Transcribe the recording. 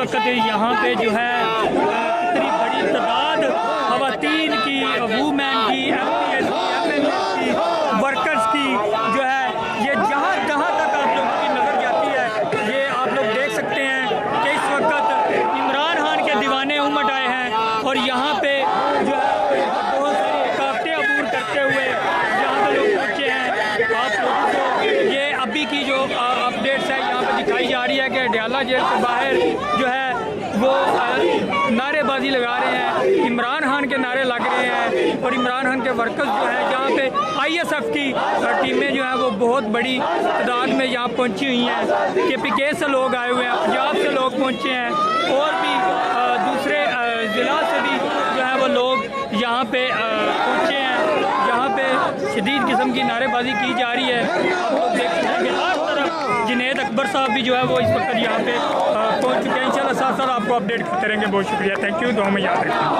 وقت یہاں پہ جو ہے اتنی بڑی تعداد خواتین کی، وومین کی، MPS کی، MNS کی، ورکرز کی جو ہے یہ جہاں تک آپ لوگوں کی نظر جاتی ہے یہ آپ لوگ دیکھ سکتے ہیں کہ اس وقت عمران خان کے دیوانے امٹ آئے ہیں اور یہاں پہ جو ہے بہت ساری رکاوٹیں عبور کرتے ہوئے یہاں پہ لوگ پہنچے ہیں۔ آپ لوگوں کو یہ ابھی کی جو اپڈیٹس ہے یہاں پہ دکھائی جا رہی ہے کہ ڈیالہ جیل سے باہر جو ہے وہ نعرے بازی لگا رہے ہیں، عمران خان کے نعرے لگ رہے ہیں اور عمران خان کے ورکرز جو ہیں جہاں پہ ISF کی ٹیمیں جو ہیں وہ بہت بڑی تعداد میں یہاں پہنچی ہوئی ہیں، KPK سے لوگ آئے ہوئے ہیں، پنجاب سے لوگ پہنچے ہیں اور بھی دوسرے ضلع سے بھی جو ہے وہ لوگ یہاں پہ پہنچے ہیں جہاں پہ شدید قسم کی نعرے بازی کی جا رہی ہے۔ آپ لوگ دیکھ سکتے ہیں کہ ہر طرف جنید اکبر صاحب بھی جو ہے وہ اس وقت یہاں پہ پہنچ چکے ہیں۔ انشاءاللہ ساتھ ساتھ آپ کو اپڈیٹ کرتے رہیں گے۔ بہت شکریہ، تھینک یو، دعا میں یاد رکھیں۔